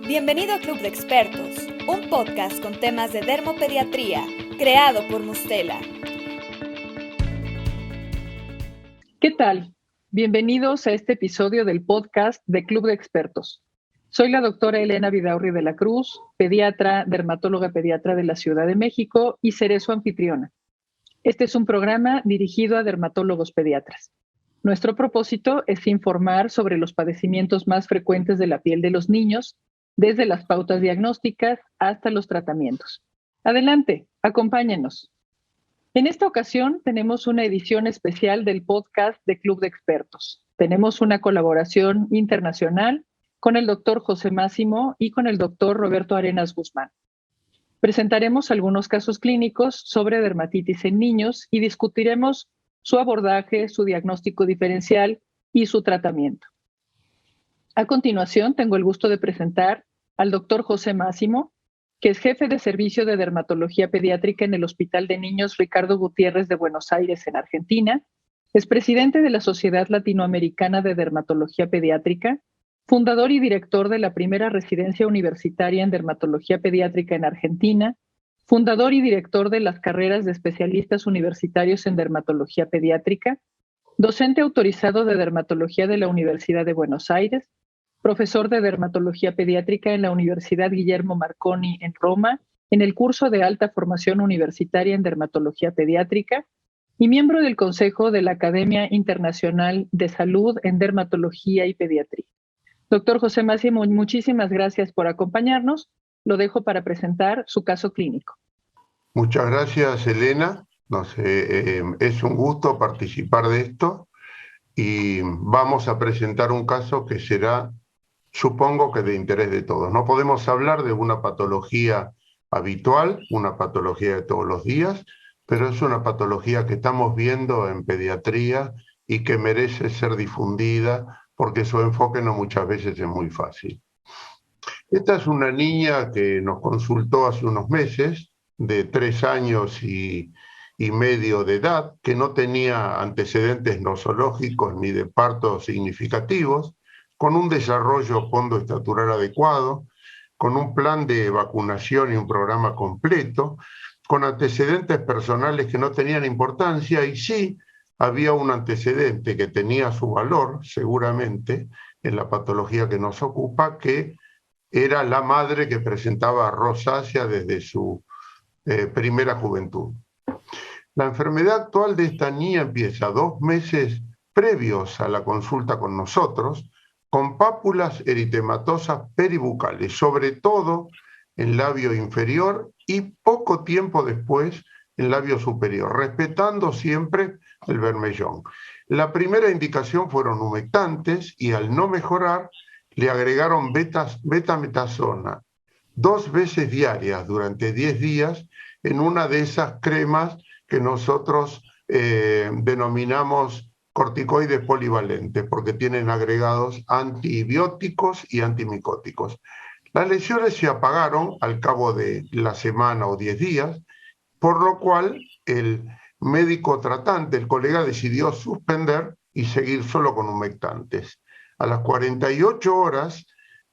Bienvenido a Club de Expertos, un podcast con temas de dermopediatría, creado por Mustela. ¿Qué tal? Bienvenidos a este episodio del podcast de Club de Expertos. Soy la doctora Elena Vidaurri de la Cruz, pediatra, dermatóloga pediatra de la Ciudad de México y seré su anfitriona. Este es un programa dirigido a dermatólogos pediatras. Nuestro propósito es informar sobre los padecimientos más frecuentes de la piel de los niños, desde las pautas diagnósticas hasta los tratamientos. Adelante, acompáñenos. En esta ocasión tenemos una edición especial del podcast de Club de Expertos. Tenemos una colaboración internacional con el doctor José Máximo y con el doctor Roberto Arenas Guzmán. Presentaremos algunos casos clínicos sobre dermatitis en niños y discutiremos su abordaje, su diagnóstico diferencial y su tratamiento. A continuación, tengo el gusto de presentar al doctor José Máximo, que es jefe de servicio de dermatología pediátrica en el Hospital de Niños Ricardo Gutiérrez de Buenos Aires, en Argentina. Es presidente de la Sociedad Latinoamericana de Dermatología Pediátrica, fundador y director de la primera residencia universitaria en dermatología pediátrica en Argentina, fundador y director de las carreras de especialistas universitarios en dermatología pediátrica, docente autorizado de dermatología de la Universidad de Buenos Aires, profesor de dermatología pediátrica en la Universidad Guillermo Marconi en Roma, en el curso de alta formación universitaria en dermatología pediátrica y miembro del Consejo de la Academia Internacional de Salud en Dermatología y Pediatría. Doctor José Máximo, muchísimas gracias por acompañarnos. Lo dejo para presentar su caso clínico. Muchas gracias, Elena. Es un gusto participar de esto y vamos a presentar un caso que será, supongo que de interés de todos. No podemos hablar de una patología habitual, una patología de todos los días, pero es una patología que estamos viendo en pediatría y que merece ser difundida porque su enfoque no muchas veces es muy fácil. Esta es una niña que nos consultó hace unos meses, de 3 años y medio de edad, que no tenía antecedentes nosológicos ni de partos significativos, con un desarrollo pondoestatural adecuado, con un plan de vacunación y un programa completo, con antecedentes personales que no tenían importancia, y sí había un antecedente que tenía su valor, seguramente, en la patología que nos ocupa, que era la madre que presentaba rosácea desde su primera juventud. La enfermedad actual de esta niña empieza 2 meses previos a la consulta con nosotros, con pápulas eritematosas peribucales, sobre todo en labio inferior y poco tiempo después en labio superior, respetando siempre el bermellón. La primera indicación fueron humectantes y al no mejorar le agregaron betametasona 2 veces diarias durante 10 días en una de esas cremas que nosotros denominamos corticoides polivalentes, porque tienen agregados antibióticos y antimicóticos. Las lesiones se apagaron al cabo de la semana o 10 días, por lo cual el médico tratante, el colega, decidió suspender y seguir solo con humectantes. A las 48 horas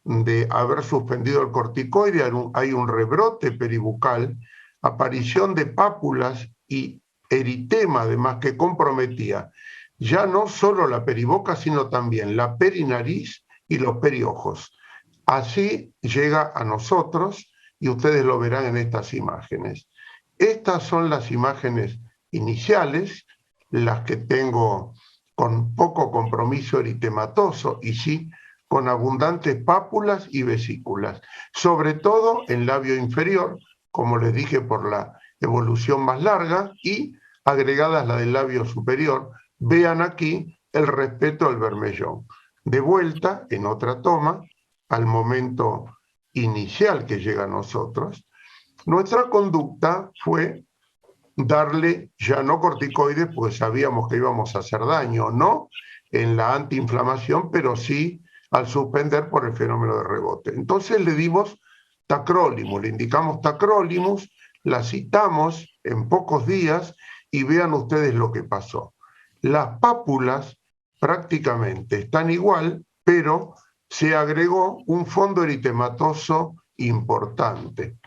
de haber suspendido el corticoide hay un rebrote peribucal, aparición de pápulas y eritema, además, que comprometía ya no solo la periboca, sino también la perinariz y los periojos. Así llega a nosotros y ustedes lo verán en estas imágenes. Estas son las imágenes iniciales, las que tengo con poco compromiso eritematoso y sí con abundantes pápulas y vesículas, sobre todo en labio inferior, como les dije, por la evolución más larga, y agregadas la del labio superior. Vean aquí el respeto al bermellón. De vuelta, en otra toma, al momento inicial que llega a nosotros, nuestra conducta fue darle ya no corticoides, pues sabíamos que íbamos a hacer daño, no en la antiinflamación, pero sí al suspender por el fenómeno de rebote. Entonces le dimos tacrolimus, le indicamos tacrolimus, la citamos en pocos días y vean ustedes lo que pasó. Las pápulas prácticamente están igual, pero se agregó un fondo eritematoso importante.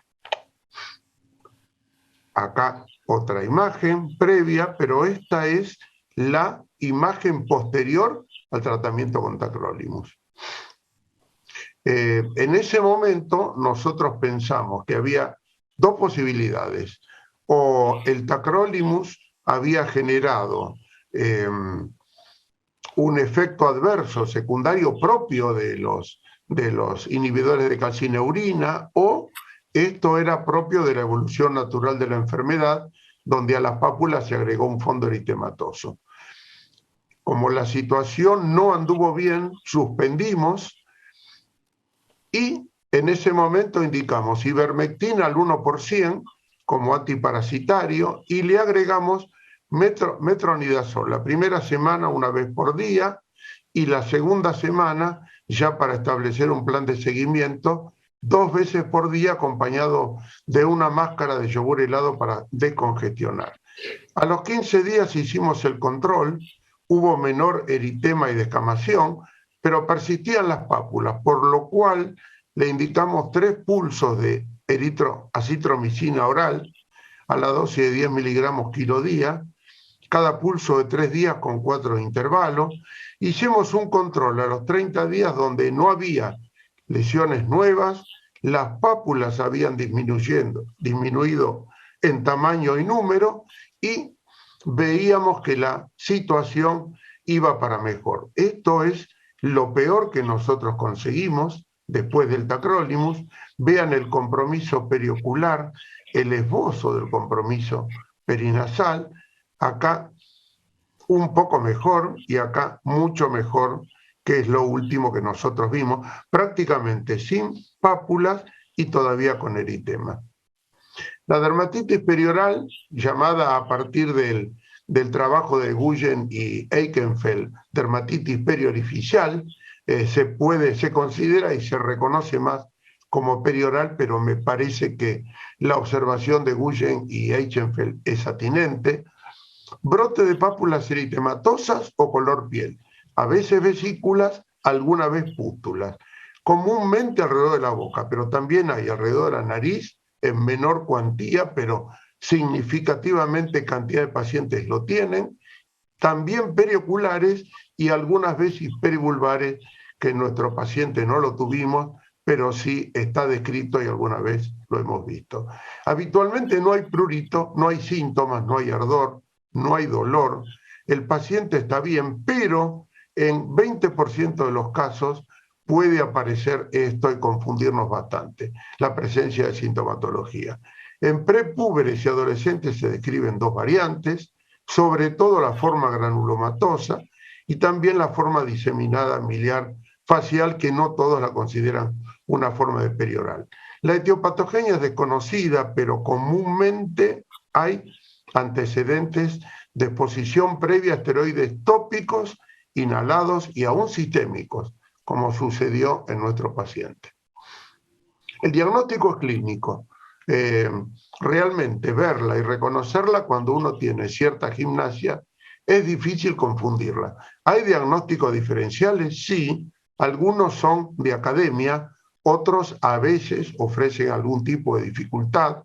Acá otra imagen previa, pero esta es la imagen posterior al tratamiento con tacrolimus. En ese momento nosotros pensamos que había dos posibilidades. O el tacrolimus había generado un efecto adverso secundario propio de los inhibidores de calcineurina, o esto era propio de la evolución natural de la enfermedad, donde a las pápulas se agregó un fondo eritematoso. Como la situación no anduvo bien, suspendimos y en ese momento indicamos ivermectina al 1% como antiparasitario y le agregamos metronidazol. La primera semana una vez por día y la segunda semana ya para establecer un plan de seguimiento 2 veces por día acompañado de una máscara de yogur helado para descongestionar. A los 15 días hicimos el control, hubo menor eritema y descamación, pero persistían las pápulas, por lo cual le indicamos 3 pulsos de acitromicina oral a la dosis de 10 miligramos kilo día, cada pulso de 3 días con 4 intervalos. Hicimos un control a los 30 días donde no había lesiones nuevas, las pápulas habían disminuido en tamaño y número y veíamos que la situación iba para mejor. Esto es lo peor que nosotros conseguimos después del tacrolimus. Vean el compromiso periocular, el esbozo del compromiso perinasal, acá un poco mejor y acá mucho mejor, que es lo último que nosotros vimos, prácticamente sin pápulas y todavía con eritema. La dermatitis perioral, llamada a partir del trabajo de Guyen y Eichenfeld, dermatitis periorificial, se considera y se reconoce más como perioral, pero me parece que la observación de Guyen y Eichenfeld es atinente. Brote de pápulas eritematosas o color piel, a veces vesículas, alguna vez pústulas, comúnmente alrededor de la boca, pero también hay alrededor de la nariz en menor cuantía, pero significativamente cantidad de pacientes lo tienen, también perioculares y algunas veces perivulvares, que en nuestro paciente no lo tuvimos, pero sí está descrito y alguna vez lo hemos visto. Habitualmente no hay prurito, no hay síntomas, no hay ardor, no hay dolor, el paciente está bien, pero en 20% de los casos puede aparecer esto y confundirnos bastante, la presencia de sintomatología. En prepúberes y adolescentes se describen 2 variantes, sobre todo la forma granulomatosa y también la forma diseminada miliar facial, que no todos la consideran una forma de perioral. La etiopatogenia es desconocida, pero comúnmente hay antecedentes de exposición previa a esteroides tópicos, inhalados y aún sistémicos, como sucedió en nuestro paciente. El diagnóstico es clínico. Realmente verla y reconocerla cuando uno tiene cierta gimnasia es difícil confundirla. ¿Hay diagnósticos diferenciales? Sí, algunos son de academia, otros a veces ofrecen algún tipo de dificultad.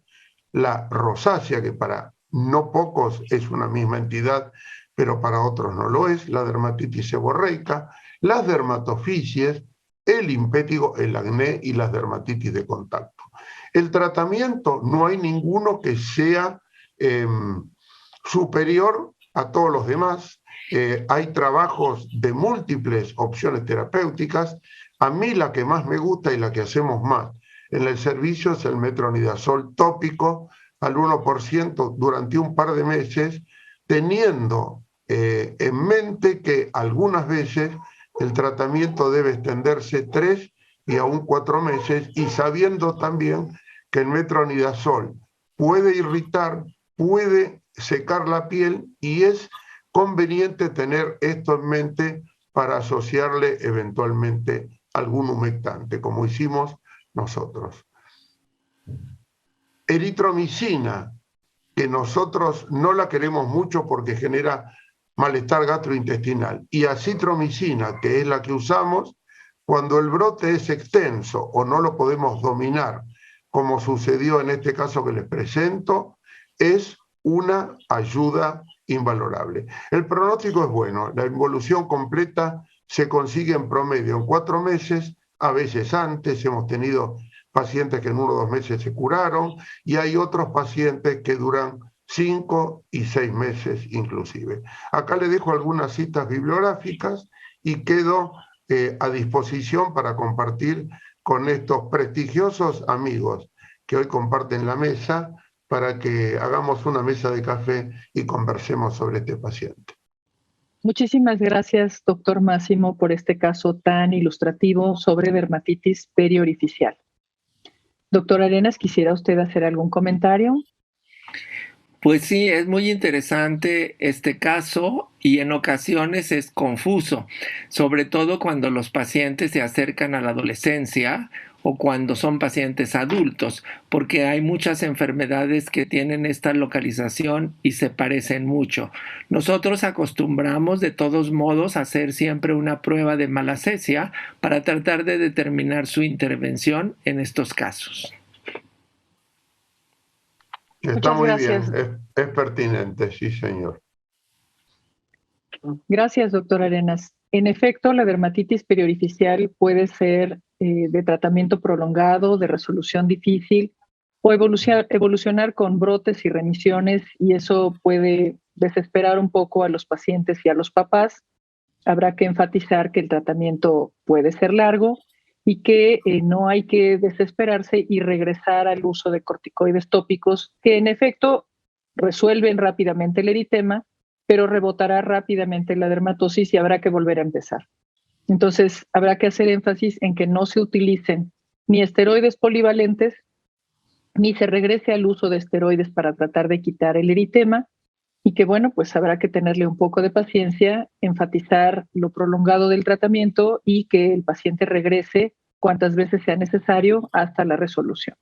La rosácea, que para no pocos es una misma entidad, pero para otros no lo es, la dermatitis seborreica, las dermatofisies, el impétigo, el acné y las dermatitis de contacto. El tratamiento no hay ninguno que sea superior a todos los demás. Hay trabajos de múltiples opciones terapéuticas. A mí la que más me gusta y la que hacemos más en el servicio es el metronidazol tópico al 1% durante un par de meses, teniendo en mente que algunas veces el tratamiento debe extenderse 3 y aún 4 meses, y sabiendo también que el metronidazol puede irritar, puede secar la piel, y es conveniente tener esto en mente para asociarle eventualmente algún humectante, como hicimos nosotros. Eritromicina, que nosotros no la queremos mucho porque genera malestar gastrointestinal, y acitromicina, que es la que usamos, Cuando el brote es extenso o no lo podemos dominar, como sucedió en este caso que les presento, es una ayuda invalorable. El pronóstico es bueno, la involución completa se consigue en promedio en 4 meses, a veces antes. Hemos tenido pacientes que en 1 o 2 meses se curaron y hay otros pacientes que duran 5 y 6 meses inclusive. Acá le dejo algunas citas bibliográficas y quedo a disposición para compartir con estos prestigiosos amigos que hoy comparten la mesa para que hagamos una mesa de café y conversemos sobre este paciente. Muchísimas gracias, doctor Máximo, por este caso tan ilustrativo sobre dermatitis periorificial. Doctor Arenas, ¿quisiera usted hacer algún comentario? Pues sí, es muy interesante este caso y en ocasiones es confuso, sobre todo cuando los pacientes se acercan a la adolescencia o cuando son pacientes adultos, porque hay muchas enfermedades que tienen esta localización y se parecen mucho. Nosotros acostumbramos de todos modos a hacer siempre una prueba de malacesia para tratar de determinar su intervención en estos casos. Está muy bien, es pertinente, sí, señor. Gracias, doctor Arenas. En efecto, la dermatitis periorificial puede ser de tratamiento prolongado, de resolución difícil, o evolucionar con brotes y remisiones, y eso puede desesperar un poco a los pacientes y a los papás. Habrá que enfatizar que el tratamiento puede ser largo y que no hay que desesperarse y regresar al uso de corticoides tópicos que en efecto resuelven rápidamente el eritema, pero rebotará rápidamente la dermatosis y habrá que volver a empezar. Entonces, habrá que hacer énfasis en que no se utilicen ni esteroides polivalentes, ni se regrese al uso de esteroides para tratar de quitar el eritema, y que bueno, pues habrá que tenerle un poco de paciencia, enfatizar lo prolongado del tratamiento y que el paciente regrese cuantas veces sea necesario hasta la resolución.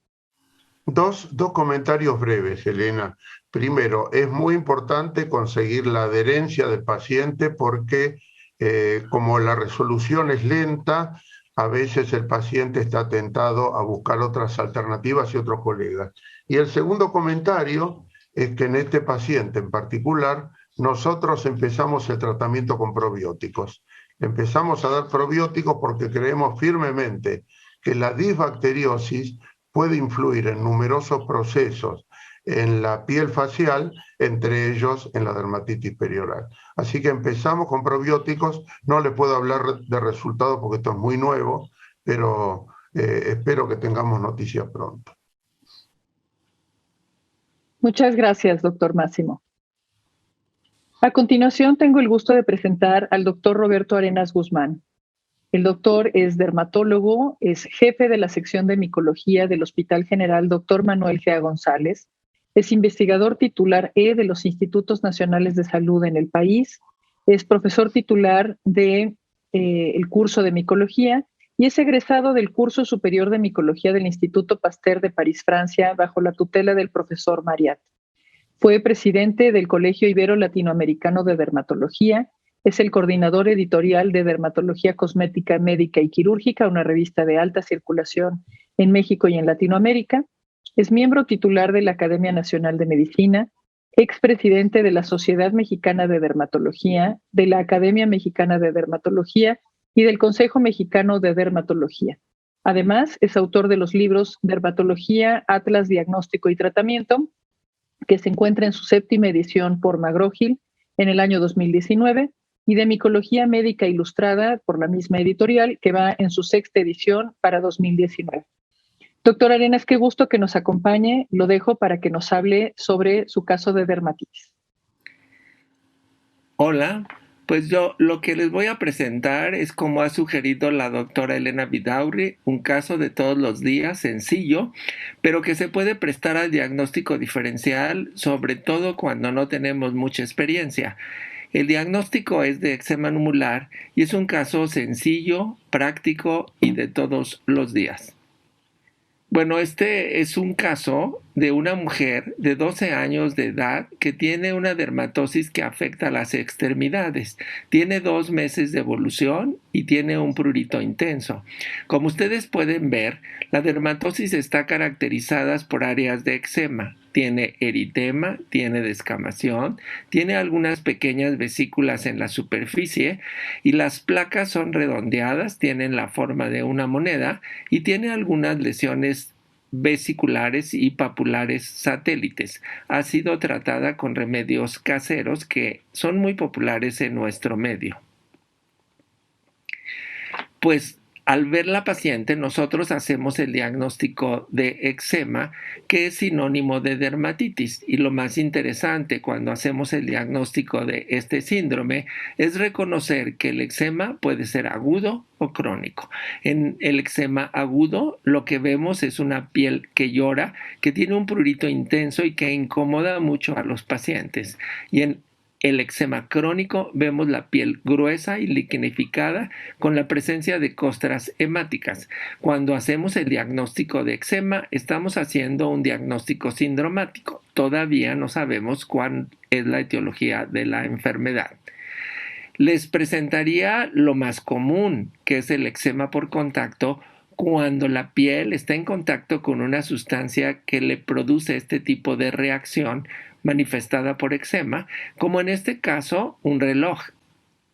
Dos comentarios breves, Elena. Primero, es muy importante conseguir la adherencia del paciente porque como la resolución es lenta, a veces el paciente está tentado a buscar otras alternativas y otros colegas. Y el segundo comentario es que en este paciente en particular, nosotros empezamos el tratamiento con probióticos. Empezamos a dar probióticos porque creemos firmemente que la disbacteriosis puede influir en numerosos procesos en la piel facial, entre ellos en la dermatitis perioral. Así que empezamos con probióticos. No les puedo hablar de resultados porque esto es muy nuevo, pero espero que tengamos noticias pronto. Muchas gracias, doctor Máximo. A continuación, tengo el gusto de presentar al doctor Roberto Arenas Guzmán. El doctor es dermatólogo, es jefe de la sección de micología del Hospital General Dr. Manuel G. González, es investigador titular de los Institutos Nacionales de Salud en el país, es profesor titular del curso de micología y es egresado del curso superior de micología del Instituto Pasteur de París, Francia, bajo la tutela del profesor Mariat. Fue presidente del Colegio Ibero Latinoamericano de Dermatología. Es el coordinador editorial de Dermatología Cosmética, Médica y Quirúrgica, una revista de alta circulación en México y en Latinoamérica. Es miembro titular de la Academia Nacional de Medicina, expresidente de la Sociedad Mexicana de Dermatología, de la Academia Mexicana de Dermatología y del Consejo Mexicano de Dermatología. Además, es autor de los libros Dermatología, Atlas, Diagnóstico y Tratamiento, que se encuentra en su 7ª edición por McGraw-Hill en el año 2019, y de Micología Médica Ilustrada por la misma editorial, que va en su 6ª edición para 2019. Doctor Arenas, qué gusto que nos acompañe. Lo dejo para que nos hable sobre su caso de dermatitis. Hola, pues yo lo que les voy a presentar es, como ha sugerido la doctora Elena Vidaurri, un caso de todos los días, sencillo, pero que se puede prestar al diagnóstico diferencial, sobre todo cuando no tenemos mucha experiencia. El diagnóstico es de eczema nubular y es un caso sencillo, práctico y de todos los días. Bueno, este es un caso de una mujer de 12 años de edad que tiene una dermatosis que afecta las extremidades. Tiene 2 meses de evolución y tiene un prurito intenso. Como ustedes pueden ver, la dermatosis está caracterizada por áreas de eczema. Tiene eritema, tiene descamación, tiene algunas pequeñas vesículas en la superficie y las placas son redondeadas, tienen la forma de una moneda y tiene algunas lesiones vesiculares y papulares satélites. Ha sido tratada con remedios caseros que son muy populares en nuestro medio. Pues al ver la paciente, nosotros hacemos el diagnóstico de eczema, que es sinónimo de dermatitis. Y lo más interesante cuando hacemos el diagnóstico de este síndrome es reconocer que el eczema puede ser agudo o crónico. En el eczema agudo, lo que vemos es una piel que llora, que tiene un prurito intenso y que incomoda mucho a los pacientes. Y en el eczema crónico vemos la piel gruesa y liquenificada con la presencia de costras hemáticas. Cuando hacemos el diagnóstico de eczema, estamos haciendo un diagnóstico sindromático. Todavía no sabemos cuál es la etiología de la enfermedad. Les presentaría lo más común, que es el eczema por contacto, cuando la piel está en contacto con una sustancia que le produce este tipo de reacción manifestada por eczema, como en este caso un reloj,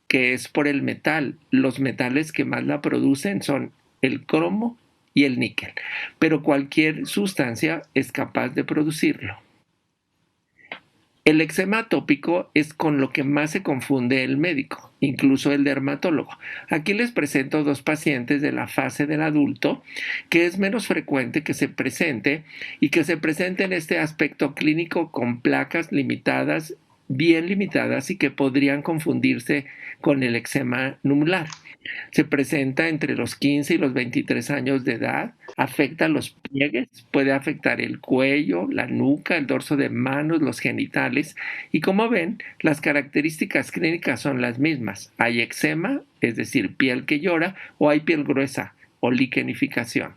que es por el metal. Los metales que más la producen son el cromo y el níquel, pero cualquier sustancia es capaz de producirlo. El eczema atópico es con lo que más se confunde el médico, incluso el dermatólogo. Aquí les presento 2 pacientes de la fase del adulto, que es menos frecuente que se presente y que se presente en este aspecto clínico con placas limitadas, bien limitadas y que podrían confundirse con el eczema numular. Se presenta entre los 15 y los 23 años de edad, afecta los pliegues, puede afectar el cuello, la nuca, el dorso de manos, los genitales y como ven, las características clínicas son las mismas. Hay eczema, es decir, piel que llora, o hay piel gruesa o liquenificación.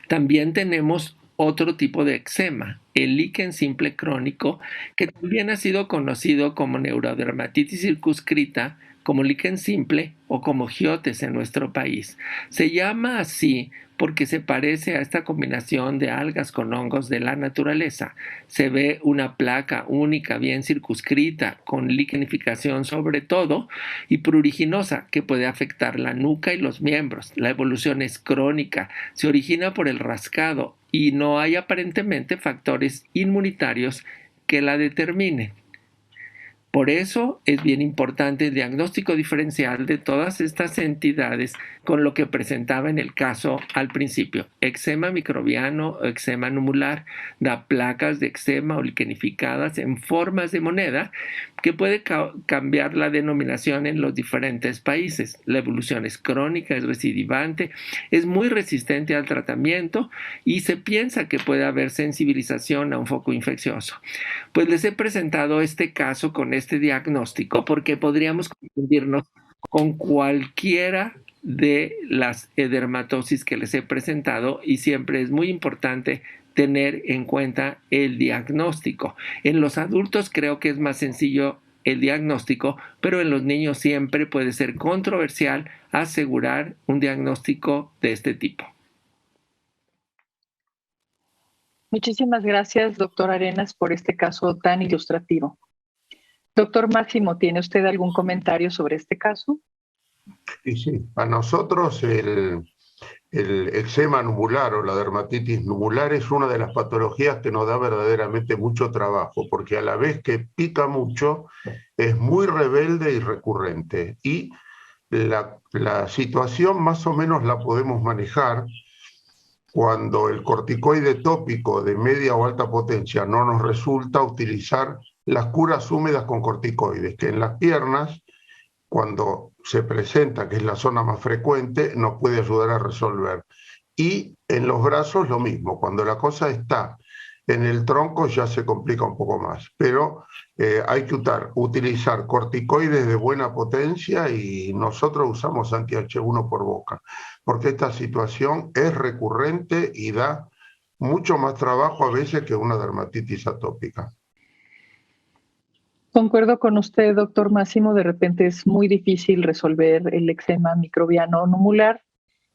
También tenemos otro tipo de eczema, el líquen simple crónico, que también ha sido conocido como neurodermatitis circunscrita, como líquen simple o como giotes en nuestro país. Se llama así porque se parece a esta combinación de algas con hongos de la naturaleza. Se ve una placa única bien circunscrita con liquenificación sobre todo y pruriginosa que puede afectar la nuca y los miembros. La evolución es crónica, se origina por el rascado y no hay aparentemente factores inmunitarios que la determinen. Por eso es bien importante el diagnóstico diferencial de todas estas entidades con lo que presentaba en el caso al principio. Eczema microbiano o eczema numular da placas de eczema o liquenificadas en formas de moneda que puede cambiar la denominación en los diferentes países. La evolución es crónica, es recidivante, es muy resistente al tratamiento y se piensa que puede haber sensibilización a un foco infeccioso. Pues les he presentado este caso con este diagnóstico porque podríamos confundirnos con cualquiera de las dermatosis que les he presentado y siempre es muy importante tener en cuenta el diagnóstico. En los adultos creo que es más sencillo el diagnóstico, pero en los niños siempre puede ser controversial asegurar un diagnóstico de este tipo. Muchísimas gracias, doctor Arenas, por este caso tan ilustrativo. Doctor Máximo, ¿tiene usted algún comentario sobre este caso? Sí. A nosotros el eczema nubular o la dermatitis nubular es una de las patologías que nos da verdaderamente mucho trabajo, porque a la vez que pica mucho, es muy rebelde y recurrente. Y la situación más o menos la podemos manejar cuando el corticoide tópico de media o alta potencia no nos resulta, utilizar las curas húmedas con corticoides, que en las piernas, cuando se presenta, que es la zona más frecuente, nos puede ayudar a resolver. Y en los brazos lo mismo, cuando la cosa está En el tronco ya se complica un poco más, pero hay que utilizar corticoides de buena potencia y nosotros usamos anti-H1 por boca, porque esta situación es recurrente y da mucho más trabajo a veces que una dermatitis atópica. Concuerdo con usted, doctor Máximo. De repente es muy difícil resolver el eczema microbiano numular.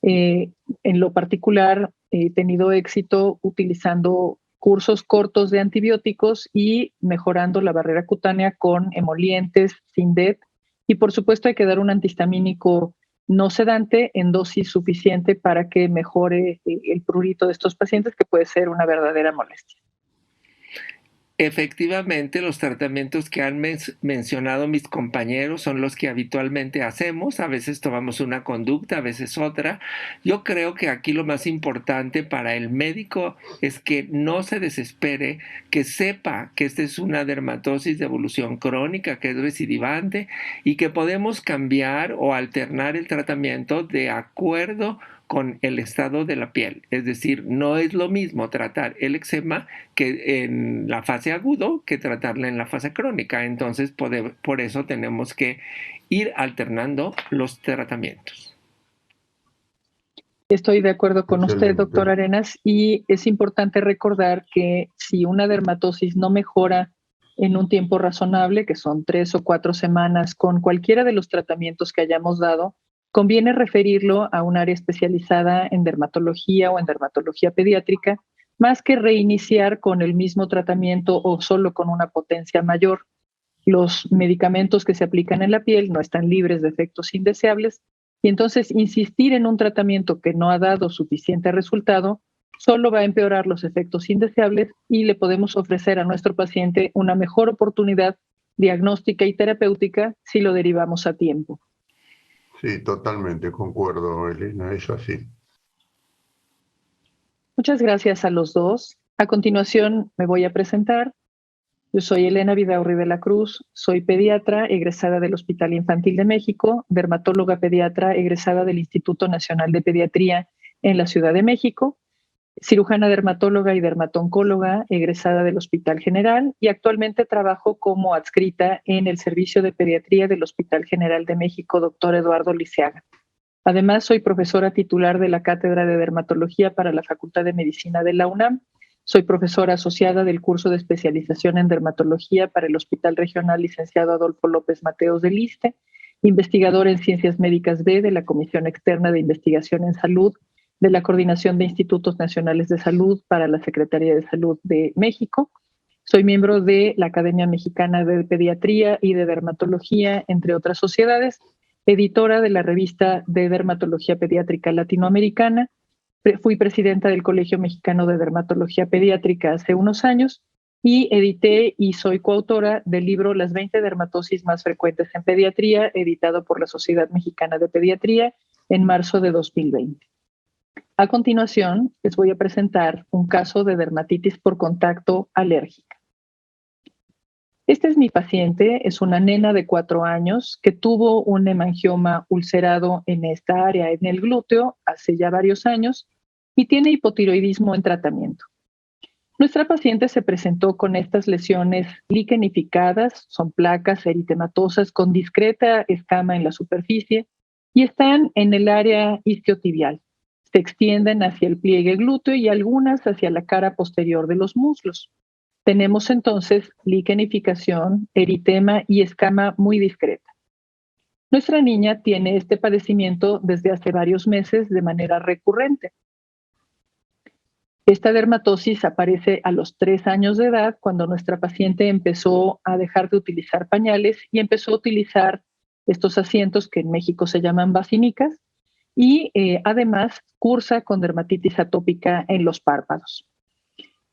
En lo particular, he tenido éxito utilizando cursos cortos de antibióticos y mejorando la barrera cutánea con emolientes, Sindet, y por supuesto hay que dar un antihistamínico no sedante en dosis suficiente para que mejore el prurito de estos pacientes, que puede ser una verdadera molestia. Efectivamente, los tratamientos que han mencionado mis compañeros son los que habitualmente hacemos. A veces tomamos una conducta, a veces otra. Yo creo que aquí lo más importante para el médico es que no se desespere, que sepa que esta es una dermatosis de evolución crónica, que es recidivante y que podemos cambiar o alternar el tratamiento de acuerdo con el estado de la piel. Es decir, no es lo mismo tratar el eczema que en la fase agudo que tratarla en la fase crónica. Entonces, por eso tenemos que ir alternando los tratamientos. Estoy de acuerdo con usted, doctor Arenas, y es importante recordar que si una dermatosis no mejora en un tiempo razonable, que son 3 o 4 semanas, con cualquiera de los tratamientos que hayamos dado, conviene referirlo a un área especializada en dermatología o en dermatología pediátrica, más que reiniciar con el mismo tratamiento o solo con una potencia mayor. Los medicamentos que se aplican en la piel no están libres de efectos indeseables y entonces insistir en un tratamiento que no ha dado suficiente resultado solo va a empeorar los efectos indeseables y le podemos ofrecer a nuestro paciente una mejor oportunidad diagnóstica y terapéutica si lo derivamos a tiempo. Sí, totalmente, concuerdo, Elena, es así. Muchas gracias a los dos. A continuación me voy a presentar. Yo soy Elena Vidaurri de la Cruz, soy pediatra egresada del Hospital Infantil de México, dermatóloga pediatra egresada del Instituto Nacional de Pediatría en la Ciudad de México, cirujana dermatóloga y dermatoncóloga egresada del Hospital General y actualmente trabajo como adscrita en el Servicio de Pediatría del Hospital General de México, Dr. Eduardo Liceaga. Además, soy profesora titular de la Cátedra de Dermatología para la Facultad de Medicina de la UNAM. Soy profesora asociada del curso de especialización en dermatología para el Hospital Regional Licenciado Adolfo López Mateos del ISSSTE, investigadora en Ciencias Médicas B de la Comisión Externa de Investigación en Salud de la Coordinación de Institutos Nacionales de Salud para la Secretaría de Salud de México. Soy miembro de la Academia Mexicana de Pediatría y de Dermatología, entre otras sociedades, editora de la revista de Dermatología Pediátrica Latinoamericana. Fui presidenta del Colegio Mexicano de Dermatología Pediátrica hace unos años y edité y soy coautora del libro Las 20 dermatosis más frecuentes en pediatría, editado por la Sociedad Mexicana de Pediatría en marzo de 2020. A continuación, les voy a presentar un caso de dermatitis por contacto alérgica. Este es mi paciente, es una nena de 4 años que tuvo un hemangioma ulcerado en esta área, en el glúteo, hace ya varios años y tiene hipotiroidismo en tratamiento. Nuestra paciente se presentó con estas lesiones liquenificadas, son placas eritematosas con discreta escama en la superficie y están en el área isquiotibial. Se extienden hacia el pliegue glúteo y algunas hacia la cara posterior de los muslos. Tenemos entonces liquenificación, eritema y escama muy discreta. Nuestra niña tiene este padecimiento desde hace varios meses de manera recurrente. Esta dermatosis aparece a los 3 años de edad, cuando nuestra paciente empezó a dejar de utilizar pañales y empezó a utilizar estos asientos que en México se llaman vacinicas y además cursa con dermatitis atópica en los párpados.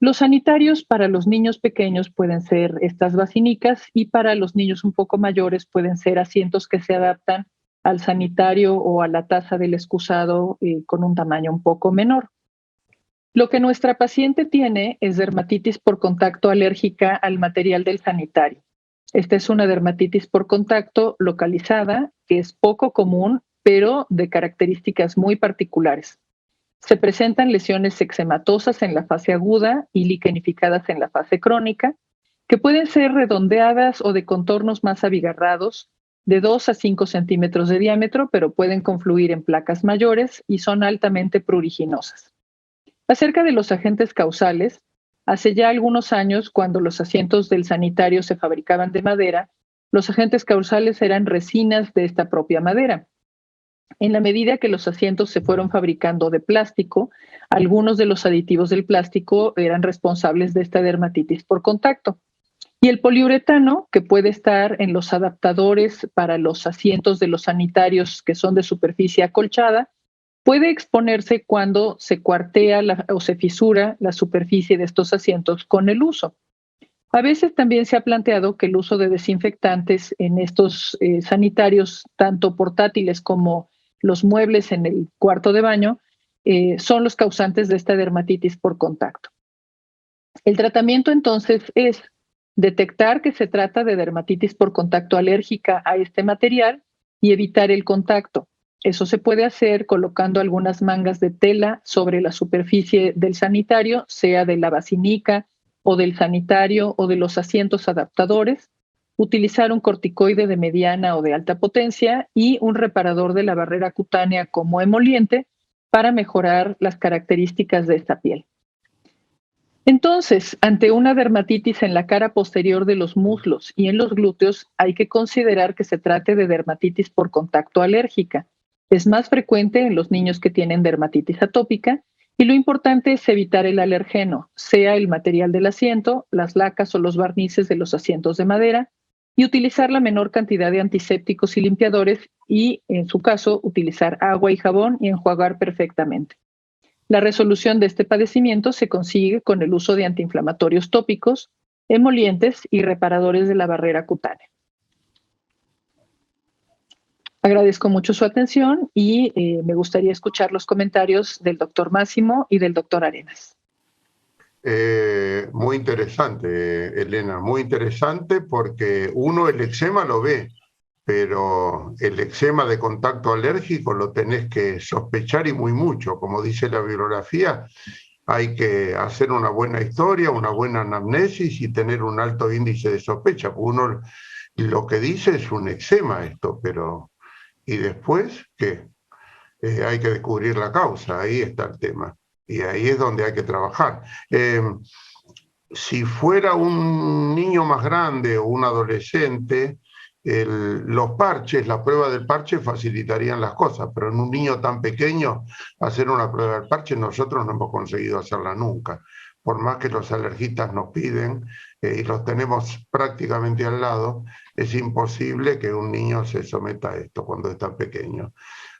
Los sanitarios para los niños pequeños pueden ser estas vacinicas y para los niños un poco mayores pueden ser asientos que se adaptan al sanitario o a la taza del excusado con un tamaño un poco menor. Lo que nuestra paciente tiene es dermatitis por contacto alérgica al material del sanitario. Esta es una dermatitis por contacto localizada, que es poco común, pero de características muy particulares. Se presentan lesiones eczematosas en la fase aguda y liquenificadas en la fase crónica, que pueden ser redondeadas o de contornos más abigarrados, de 2 a 5 centímetros de diámetro, pero pueden confluir en placas mayores y son altamente pruriginosas. Acerca de los agentes causales, hace ya algunos años, cuando los asientos del sanitario se fabricaban de madera, los agentes causales eran resinas de esta propia madera. En la medida que los asientos se fueron fabricando de plástico, algunos de los aditivos del plástico eran responsables de esta dermatitis por contacto. Y el poliuretano, que puede estar en los adaptadores para los asientos de los sanitarios que son de superficie acolchada, puede exponerse cuando se cuartea o se fisura la superficie de estos asientos con el uso. A veces también se ha planteado que el uso de desinfectantes en estos sanitarios, tanto portátiles como los muebles en el cuarto de baño, son los causantes de esta dermatitis por contacto. El tratamiento entonces es detectar que se trata de dermatitis por contacto alérgica a este material y evitar el contacto. Eso se puede hacer colocando algunas mangas de tela sobre la superficie del sanitario, sea de la basinica o del sanitario o de los asientos adaptadores, utilizar un corticoide de mediana o de alta potencia y un reparador de la barrera cutánea como emoliente para mejorar las características de esta piel. Entonces, ante una dermatitis en la cara posterior de los muslos y en los glúteos, hay que considerar que se trate de dermatitis por contacto alérgica. Es más frecuente en los niños que tienen dermatitis atópica y lo importante es evitar el alergeno, sea el material del asiento, las lacas o los barnices de los asientos de madera, y utilizar la menor cantidad de antisépticos y limpiadores y, en su caso, utilizar agua y jabón y enjuagar perfectamente. La resolución de este padecimiento se consigue con el uso de antiinflamatorios tópicos, emolientes y reparadores de la barrera cutánea. Agradezco mucho su atención y me gustaría escuchar los comentarios del doctor Máximo y del doctor Arenas. Muy interesante, Elena, muy interesante porque uno el eczema lo ve, pero el eczema de contacto alérgico lo tenés que sospechar y muy mucho. Como dice la bibliografía, hay que hacer una buena historia, una buena anamnesis y tener un alto índice de sospecha. Uno lo que dice es un eczema esto, pero ¿y después qué? Hay que descubrir la causa, ahí está el tema. Y ahí es donde hay que trabajar. Si fuera un niño más grande o un adolescente, los parches, la prueba del parche facilitarían las cosas, pero en un niño tan pequeño, hacer una prueba del parche nosotros no hemos conseguido hacerla nunca. Por más que los alergistas nos piden y los tenemos prácticamente al lado, es imposible que un niño se someta a esto cuando es tan pequeño.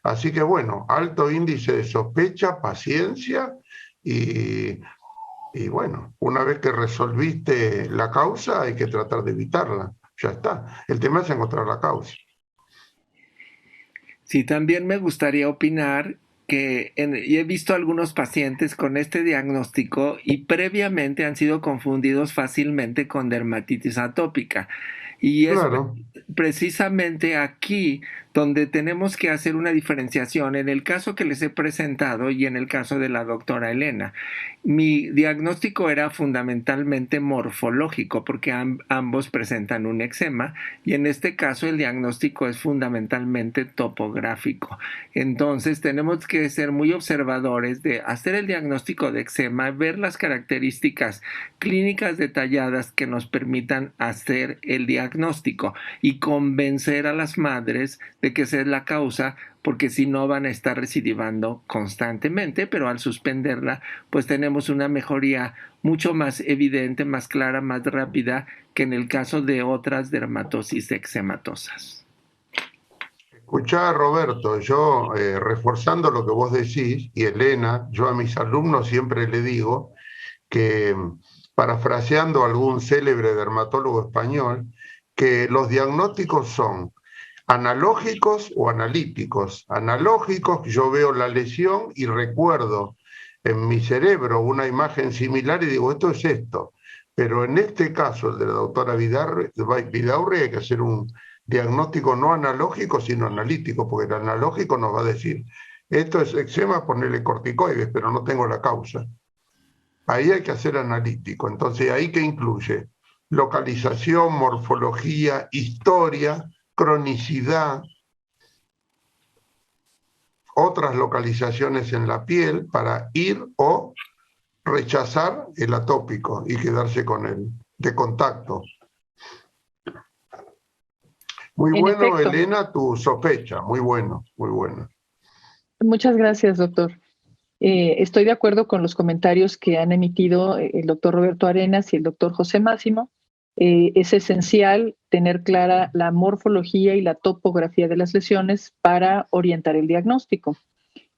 Así que bueno, alto índice de sospecha, paciencia y bueno, una vez que resolviste la causa hay que tratar de evitarla. Ya está. El tema es encontrar la causa. Sí, también me gustaría opinar que y he visto algunos pacientes con este diagnóstico y previamente han sido confundidos fácilmente con dermatitis atópica. Y es Claro. precisamente aquí donde tenemos que hacer una diferenciación en el caso que les he presentado y en el caso de la doctora Elena. Mi diagnóstico era fundamentalmente morfológico porque ambos presentan un eczema y en este caso el diagnóstico es fundamentalmente topográfico. Entonces tenemos que ser muy observadores de hacer el diagnóstico de eczema, ver las características clínicas detalladas que nos permitan hacer el diagnóstico y convencer a las madres de que esa es la causa, porque si no van a estar recidivando constantemente, pero al suspenderla, pues tenemos una mejoría mucho más evidente, más clara, más rápida que en el caso de otras dermatosis eczematosas. Escuchá, Roberto, yo reforzando lo que vos decís, y Elena, yo a mis alumnos siempre le digo que, parafraseando a algún célebre dermatólogo español, que los diagnósticos son analógicos o analíticos. Analógicos, yo veo la lesión y recuerdo en mi cerebro una imagen similar y digo, esto es esto. Pero en este caso, el de la doctora Vidaurri, hay que hacer un diagnóstico no analógico, sino analítico, porque el analógico nos va a decir esto es eczema, ponerle corticoides, pero no tengo la causa. Ahí hay que hacer analítico. Entonces, ¿ahí qué incluye? Localización, morfología, historia, cronicidad, otras localizaciones en la piel para ir o rechazar el atópico y quedarse con él, de contacto. Muy bueno, efecto. Elena, tu sospecha, muy bueno, muy bueno. Muchas gracias, doctor. Estoy de acuerdo con los comentarios que han emitido el doctor Roberto Arenas y el doctor José Máximo. Es esencial tener clara la morfología y la topografía de las lesiones para orientar el diagnóstico.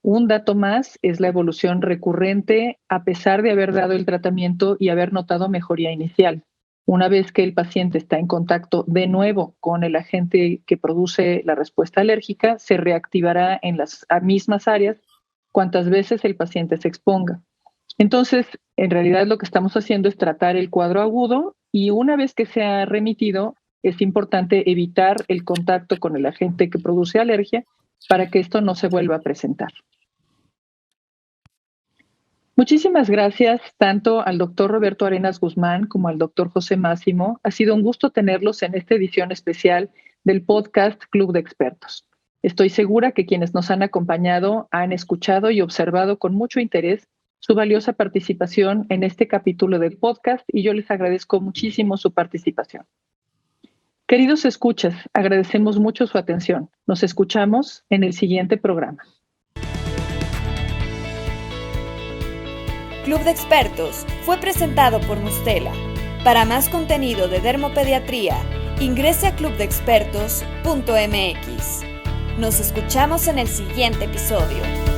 Un dato más es la evolución recurrente a pesar de haber dado el tratamiento y haber notado mejoría inicial. Una vez que el paciente está en contacto de nuevo con el agente que produce la respuesta alérgica, se reactivará en las mismas áreas cuantas veces el paciente se exponga. Entonces, en realidad lo que estamos haciendo es tratar el cuadro agudo y una vez que se ha remitido, es importante evitar el contacto con el agente que produce alergia para que esto no se vuelva a presentar. Muchísimas gracias tanto al doctor Roberto Arenas Guzmán como al doctor José Máximo. Ha sido un gusto tenerlos en esta edición especial del podcast Club de Expertos. Estoy segura que quienes nos han acompañado han escuchado y observado con mucho interés su valiosa participación en este capítulo del podcast y yo les agradezco muchísimo su participación. Queridos escuchas, agradecemos mucho su atención. Nos escuchamos en el siguiente programa. Club de Expertos fue presentado por Mustela. Para más contenido de dermopediatría, ingrese a clubdeexpertos.mx. Nos escuchamos en el siguiente episodio.